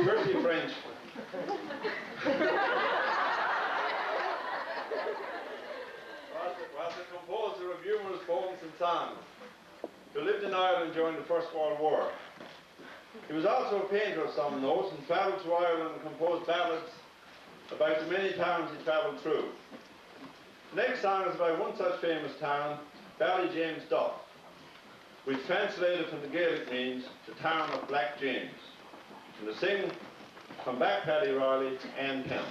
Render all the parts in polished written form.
Pretty French. Was a composer of humorous poems and songs who lived in Ireland during the First World War. He was also a painter of some note and travelled to Ireland and composed ballads about the many towns he travelled through. The next song is about one such famous town, Ballyjamesduff, which translated from the Gaelic means the town of Black James. And to sing, come back Paddy Riley and him.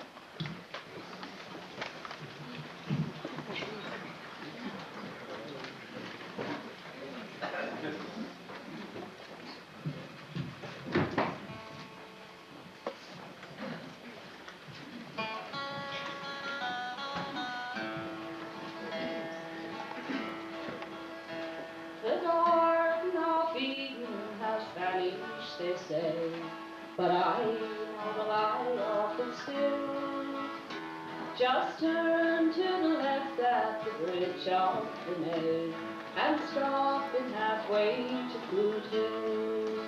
They say, but I know the lie often still. Just turn to the left at the bridge of the May and stop in halfway to Boot Hill.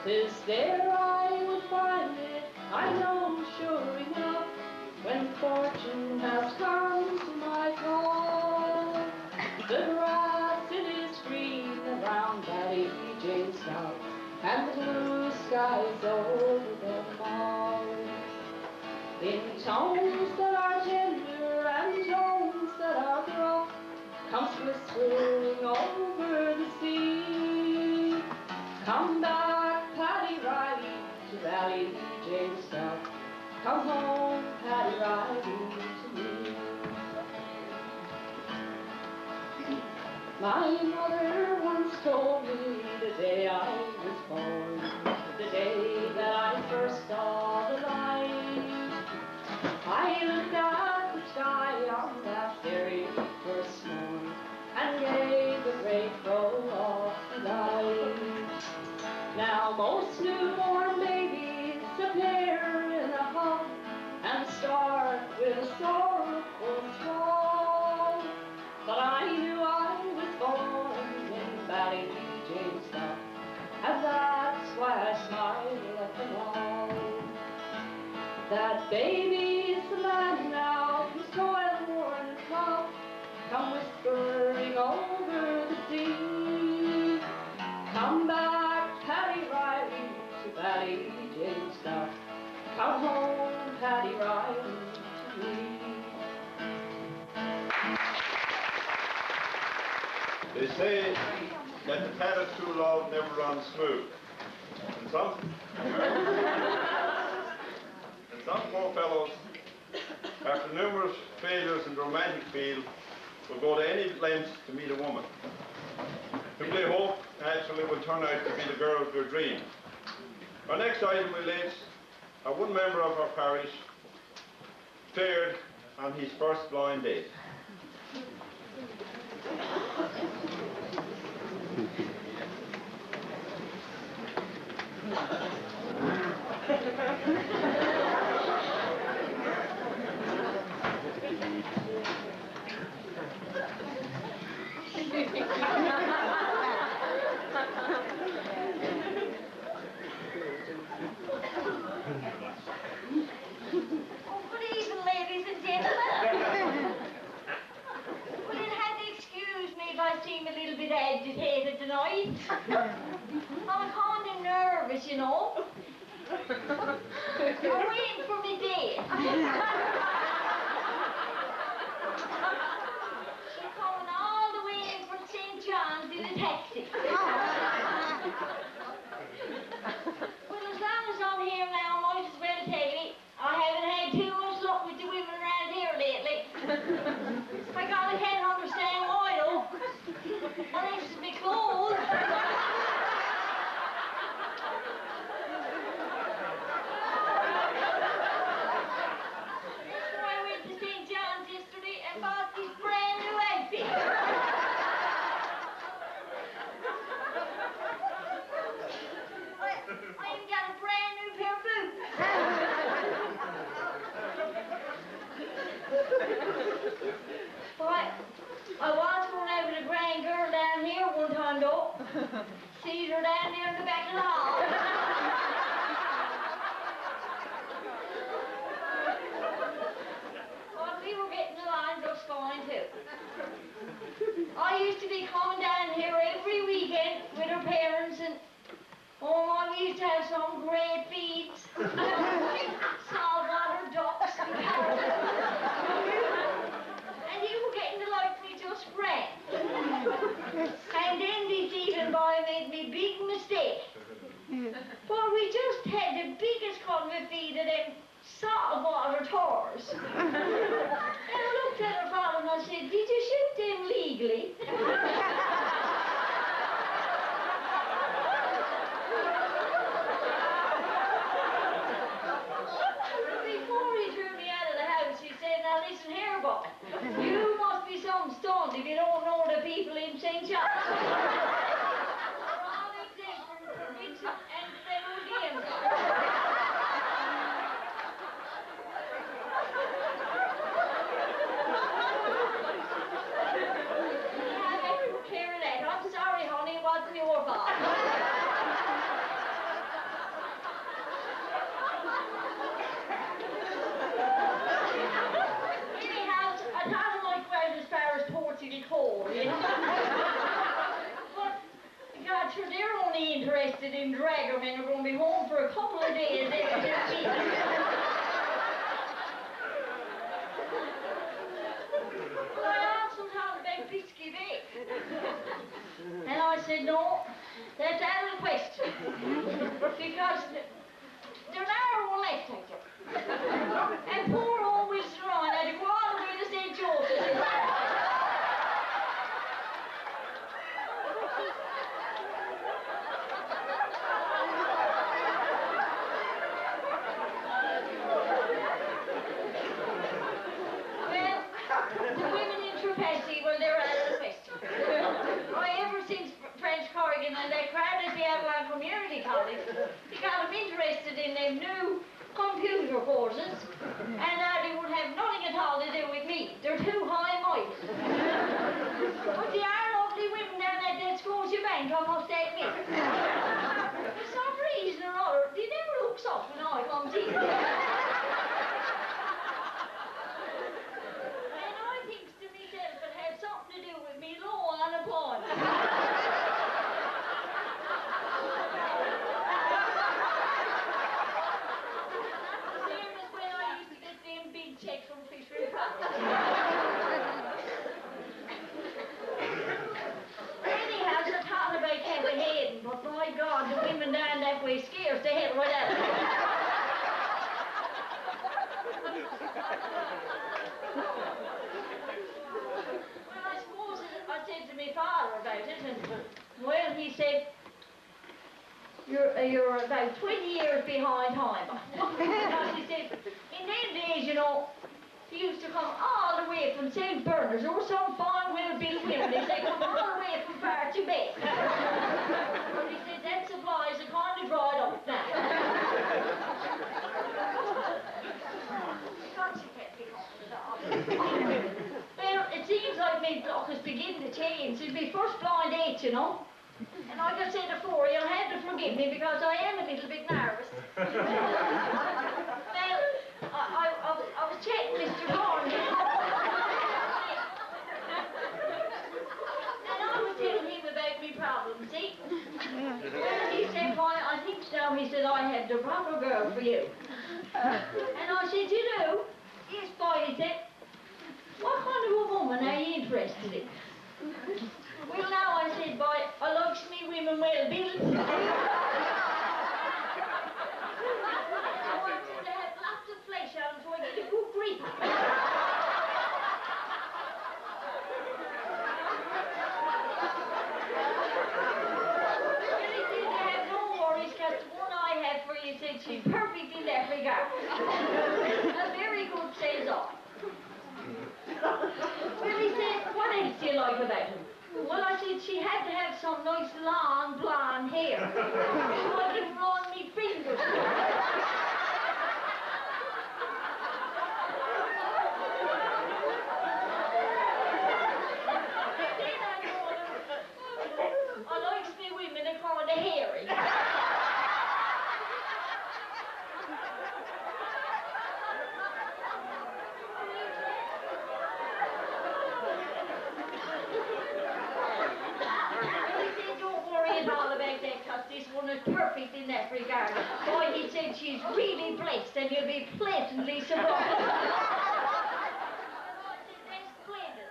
'Tis there I would find it, I know sure enough, when fortune has come to my call. The grass it is green around Ballyjamesduff, and the blue skies over them all. In tones that are tender and tones that are gruff, comes whispering over the sea. Come back, Paddy Riley, to Ballyjamesduff. Come home, Paddy Riley, to me. My mother once told me the day I was born, the day that I first saw the light. I looked at the sky on that very first morn and gave a great throw of delight. Now most newborn babies appear in a hug and start with a sorrowful squall, but I knew I was born in Ballyjamesduff, and that's why I smile at them all. That baby's the man now, whose toil-worn and tough, come whispering over the sea. Come back, Paddy Riley, to Ballyjamesduff. Come home, Paddy Riley, to me. They say that the paddle too long never runs smooth. And some poor fellows, after numerous failures in the romantic field, will go to any lengths to meet a woman, whom they hope actually will turn out to be the girl of their dreams. Our next item relates how one member of our parish fared on his first blind date. Agitated tonight. I'm kind of nervous, you know. I'm waiting for me date. She's coming all the way in from St. John's in a taxi. Well, as long as I'm here now, I might as well tell you, I haven't had too much luck with the women around here lately. I kinda can't understand why, though. I think she's a bit cold. So I went to St. John's yesterday and bought this brand new outfit. I even got a brand new pair of boots. But I was going out with a grand girl down here one time, though. See her down there in the back of the hall. used to have some great feeds. Saltwater ducks and parrots. And you were getting to like me just grand. And then this evening boy made me big mistake. For we just had the biggest kind of feed of them saltwater tars. And I looked at her father and I said, did you shoot them legally? Before he threw me out of the house, he said, now listen here, boy. You must be some stunned if you don't know the people in St. John's. They're all exempt from Vincent and them old games. I'm sorry, honey, it wasn't your fault. Anyhow, I don't like going as far as Portugal, you know. But, God, sure, they're only interested in dragomen who are going to be home for a couple of days every week. Well, I asked them how to make biscuit bake. And I said, no, that's out of the question. Because they're narrow left, Hector. And poor old Mr. Ryan had to go all the way to St. Joseph's. Well, the women in Trepassey, well, they're out of the question. Ever since French Corrigan and they crowded the Avalon Community College, they got them interested in them new computer courses, and they would have nothing at all to do with me. They're too high-minded. But they are lovely women down at that Scotia Bank, I must admit. For some reason or other, they never look soft when I come to them. And I thinks to myself it had something to do with me low unemployment. Same as when I used to get them big checks from Fishery Property. Anyhow, the Taliban have a head, but by God, the women down that way scares the hell right out of me. Well, I suppose I said to my father about it, and well, he said, you're about 20 years behind time. Because he said, in them days, you know, he used to come all the way from St. Bernard's. There were some fine, well-built women. They said, come all the way from far to bed. But he said, that supply is kind of dried up now. God, she can't be home at all. Well, it seems like my block is beginning to change. It's my first blind date, you know. And like I said before, you'll have to forgive me because I am a little bit nervous. Well, I was checking Mr. Barnes. And I was telling him about my problems, see? Well, he said, why, I think now, he said, I have the proper girl for you. And I said, you know, yes, boy, he said, what kind of a woman are you interested in? Well, now, I said, boy, I likes me women well built. I want them to have lots of flesh on so I get a good grip. Well, he said to have no worries, because the one I had for you said she's perfect in that regard. A very good says all. Well, he said, what else do you like about him? Well, I said she had to have some nice long blonde hair. So I can run me fingers. Then I told her, I likes me women that kind of hairy. This one is perfect in that regard. garden. Boy, he said she's really blessed and you'll be pleasantly surprised. That's splendid.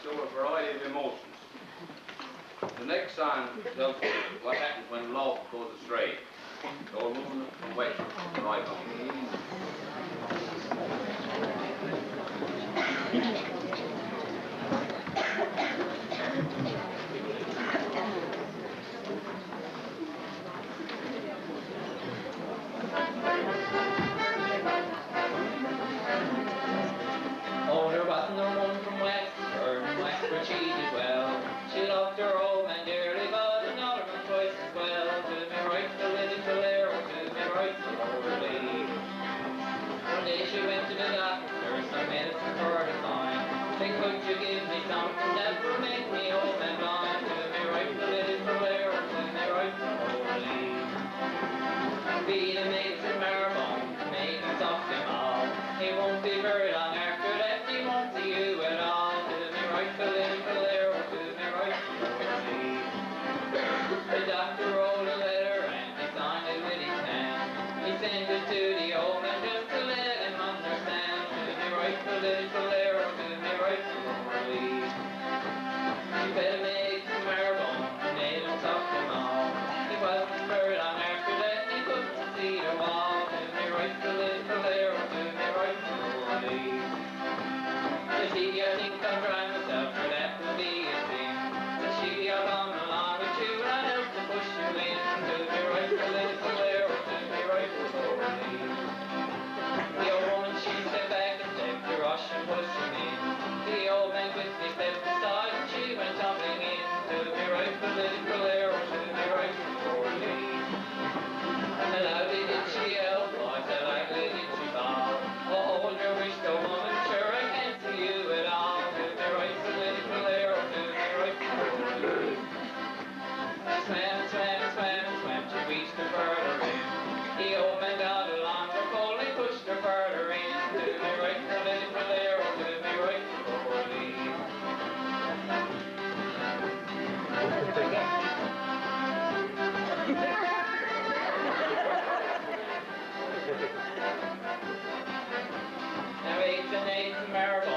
show a variety of emotions. The next sign tells you what happens when love goes astray. So we're moving from west to right on. Older wasn't no one from west, from west where she did well. She loved her old man dearly, but another man twice as well. To me right the lily Calero, to me right the Overlea. One day she went to the doctor, some medicine for the sign. Say, could you give me something that will make me old and blind? To me right the lily Calero, to me right the Overlea. Be the mates in Maribon, make me soft and won't be very long after that, he won't see you at all. To me right, the little arrow, to me right, the doctor wrote a letter and he signed it with his hand. He sent it to the old man just to let him understand. To me right, the little arrow, to me right, you better make some marrow-bone and nail him soft and all. He wasn't very long after that, he couldn't see the wall. To me right, the little arrow, to me right, you see, I think I'll try myself, for that will be a sin. But she, I'll come along with you, and I'll help to push you in. To me right, the little arrow, to me right, the old woman, she stepped back and stepped to rush and push him in. The old man quickly stepped aside, and she went tumbling in. To me right, the little arrow, to me right, and loudly did she yell, boys, and loudly did she bawl. Oh, hold your wrist, old woman, sure I can't see you at all. To me right, the little arrow, to me right, she swam, swam, swam, swam, she reached her further in. The old man got a longer pole, he pushed her further in. To me right, the little arrow, to me right, Now eight and marrow